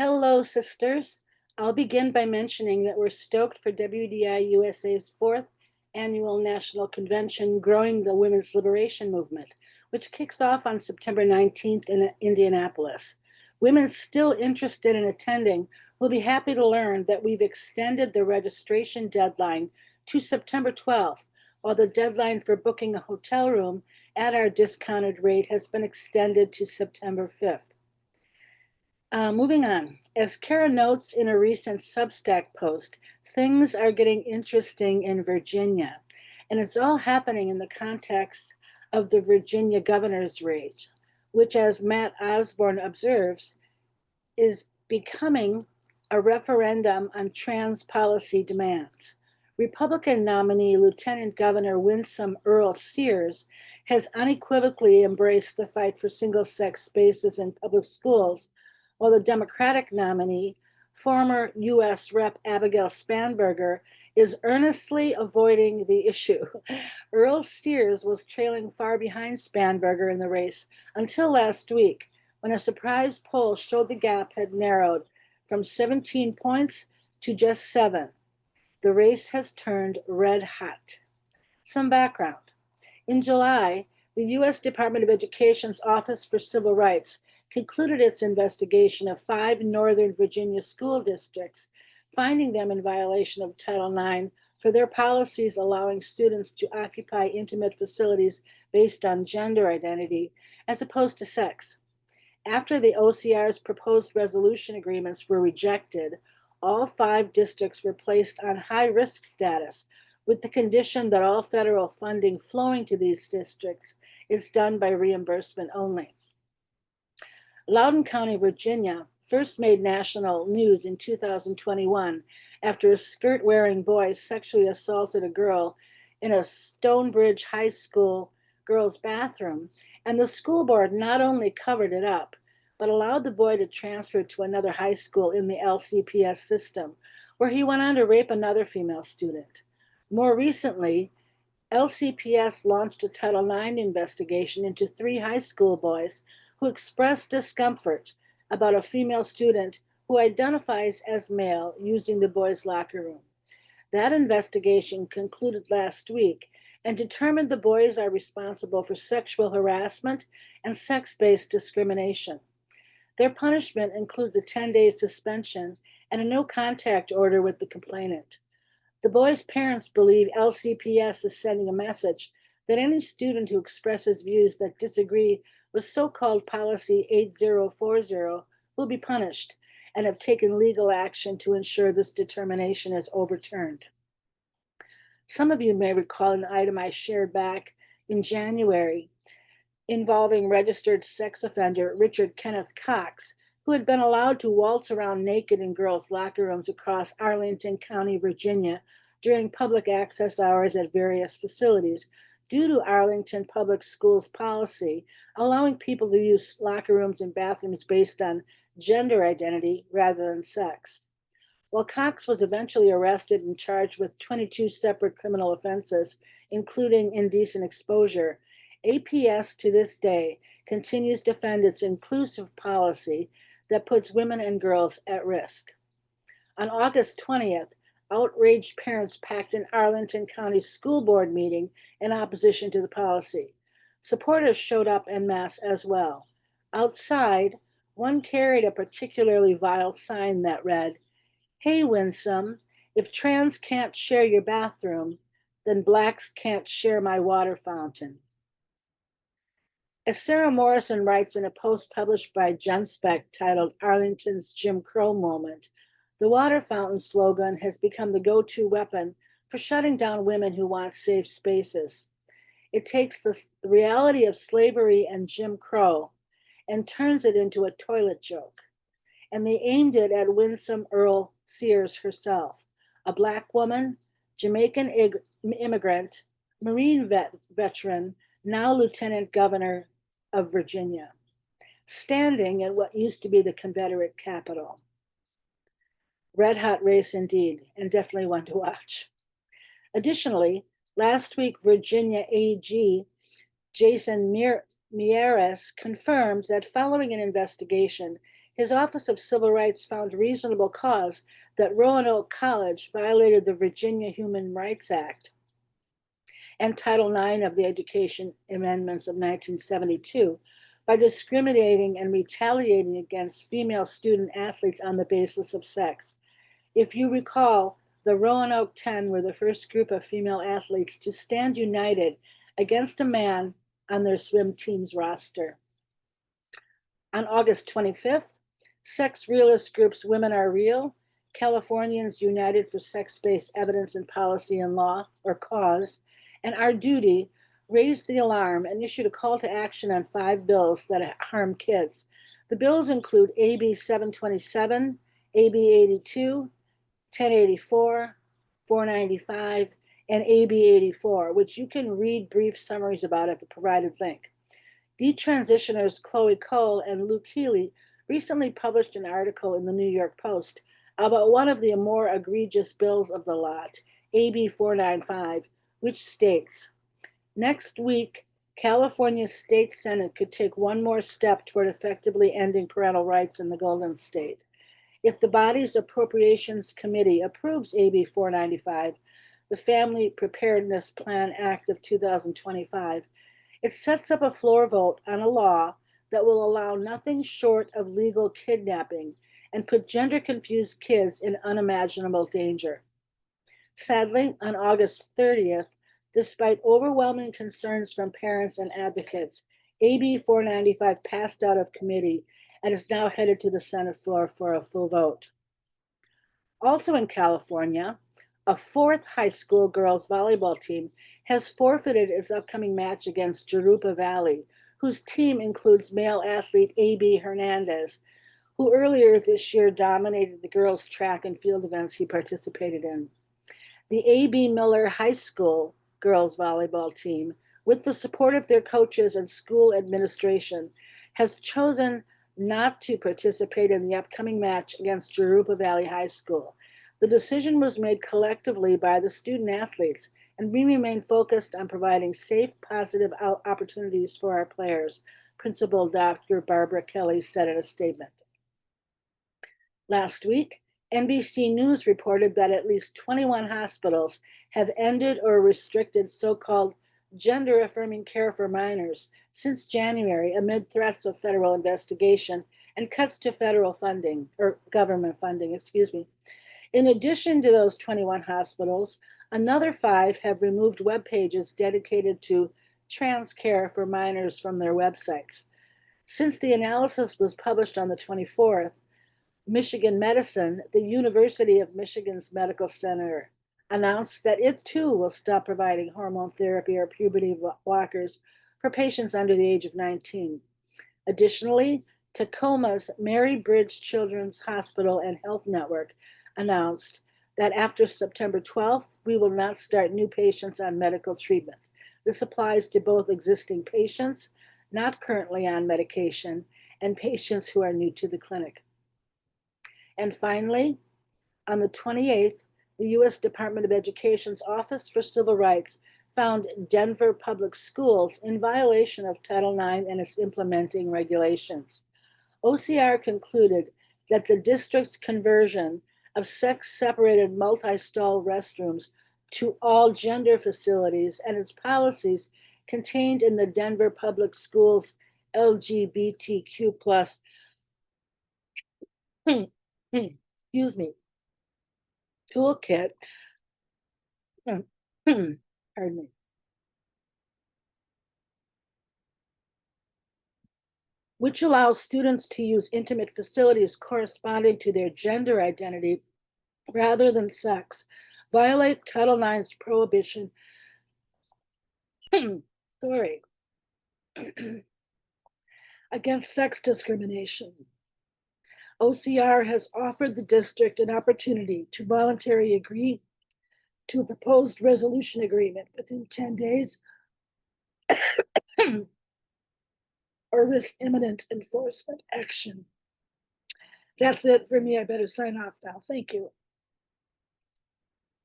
Hello, sisters. I'll begin by mentioning that we're stoked for WDI USA's fourth annual national convention, Growing the Women's Liberation Movement, which kicks off on September 19th in Indianapolis. Women still interested in attending will be happy to learn that we've extended the registration deadline to September 12th, while the deadline for booking a hotel room at our discounted rate has been extended to September 5th. Moving on, as Kara notes in a recent Substack post, things are getting interesting in Virginia, and it's all happening in the context of the Virginia governor's race, which, as Matt Osborne observes, is becoming a referendum on trans policy demands. Republican nominee Lieutenant Governor Winsome Earl Sears has unequivocally embraced the fight for single-sex spaces in public schools, while the Democratic nominee, former U.S. Rep. Abigail Spanberger, is earnestly avoiding the issue. Earl Sears was trailing far behind Spanberger in the race until last week, when a surprise poll showed the gap had narrowed from 17 points to just 7. The race has turned red hot. Some background. In July, the U.S. Department of Education's Office for Civil Rights concluded its investigation of 5 Northern Virginia school districts, finding them in violation of Title IX for their policies allowing students to occupy intimate facilities based on gender identity as opposed to sex. After the OCR's proposed resolution agreements were rejected, all 5 districts were placed on high-risk status, with the condition that all federal funding flowing to these districts is done by reimbursement only. Loudoun County, Virginia, first made national news in 2021 after a skirt-wearing boy sexually assaulted a girl in a Stonebridge High School girls' bathroom, and the school board not only covered it up, but allowed the boy to transfer to another high school in the LCPS system, where he went on to rape another female student. More recently, LCPS launched a Title IX investigation into 3 high school boys who expressed discomfort about a female student who identifies as male using the boys' locker room. That investigation concluded last week and determined the boys are responsible for sexual harassment and sex-based discrimination. Their punishment includes a 10-day suspension and a no-contact order with the complainant. The boys' parents believe LCPS is sending a message that any student who expresses views that disagree with so-called Policy 8040 will be punished, and have taken legal action to ensure this determination is overturned. Some of you may recall an item I shared back in January involving registered sex offender Richard Kenneth Cox, who had been allowed to waltz around naked in girls' locker rooms across Arlington County, Virginia, during public access hours at various facilities, due to Arlington Public Schools policy allowing people to use locker rooms and bathrooms based on gender identity rather than sex. While Cox was eventually arrested and charged with 22 separate criminal offenses, including indecent exposure, APS to this day continues to defend its inclusive policy that puts women and girls at risk. On August 20th, outraged parents packed an Arlington County School Board meeting in opposition to the policy. Supporters showed up en masse as well. Outside, one carried a particularly vile sign that read, "Hey, Winsome, if trans can't share your bathroom, then blacks can't share my water fountain." As Sarah Morrison writes in a post published by Genspec titled Arlington's Jim Crow Moment, the water fountain slogan has become the go-to weapon for shutting down women who want safe spaces. It takes the reality of slavery and Jim Crow and turns it into a toilet joke. And they aimed it at Winsome Earl Sears herself, a Black woman, Jamaican immigrant, Marine veteran, now Lieutenant Governor of Virginia, standing at what used to be the Confederate capital. Red hot race indeed, and definitely one to watch. Additionally, last week, Virginia AG Jason Mieres confirmed that following an investigation, his Office of Civil Rights found reasonable cause that Roanoke College violated the Virginia Human Rights Act and Title IX of the Education Amendments of 1972 by discriminating and retaliating against female student athletes on the basis of sex. If you recall, the Roanoke 10 were the first group of female athletes to stand united against a man on their swim team's roster. On August 25th, sex realist groups Women Are Real, Californians United for Sex-Based Evidence in Policy and Law, or CAUSE, and Our Duty raised the alarm and issued a call to action on 5 bills that harm kids. The bills include AB 727, AB 82, 1084, 495, and AB 84, which you can read brief summaries about at the provided link. Detransitioners Chloe Cole and Luke Healy recently published an article in the New York Post about one of the more egregious bills of the lot, AB 495, which states, next week, California State Senate could take one more step toward effectively ending parental rights in the Golden State. If the body's Appropriations Committee approves AB 495, the Family Preparedness Plan Act of 2025, it sets up a floor vote on a law that will allow nothing short of legal kidnapping and put gender-confused kids in unimaginable danger. Sadly, on August 30th, despite overwhelming concerns from parents and advocates, AB 495 passed out of committee and is now headed to the Senate floor for a full vote. Also in California, a 4th high school girls volleyball team has forfeited its upcoming match against Jurupa Valley, whose team includes male athlete A.B. Hernandez, who earlier this year dominated the girls' track and field events he participated in. The A.B. Miller High School girls volleyball team, with the support of their coaches and school administration, has chosen not to participate in the upcoming match against Jurupa Valley High School. The decision was made collectively by the student athletes, and we remain focused on providing safe, positive opportunities for our players, Principal Dr. Barbara Kelly said in a statement. Last week, NBC News reported that at least 21 hospitals have ended or restricted so-called gender-affirming care for minors since January amid threats of federal investigation and cuts to federal funding, or government funding, In addition to those 21 hospitals, another 5 have removed web pages dedicated to trans care for minors from their websites. Since the analysis was published on the 24th, Michigan Medicine, the University of Michigan's medical center, announced that it too will stop providing hormone therapy or puberty blockers for patients under the age of 19. Additionally, Tacoma's Mary Bridge Children's Hospital and Health Network announced that after September 12th, we will not start new patients on medical treatment. This applies to both existing patients not currently on medication and patients who are new to the clinic. And finally, on the 28th, the U.S. Department of Education's Office for Civil Rights found Denver public schools in violation of Title IX and its implementing regulations. OCR concluded that the district's conversion of sex-separated multi-stall restrooms to all gender facilities and its policies contained in the Denver Public Schools LGBTQ plus toolkit, pardon me, which allows students to use intimate facilities corresponding to their gender identity rather than sex, violate Title IX's prohibition, against sex discrimination. OCR has offered the district an opportunity to voluntarily agree to a proposed resolution agreement within 10 days or risk imminent enforcement action. That's it for me. I better sign off now. Thank you.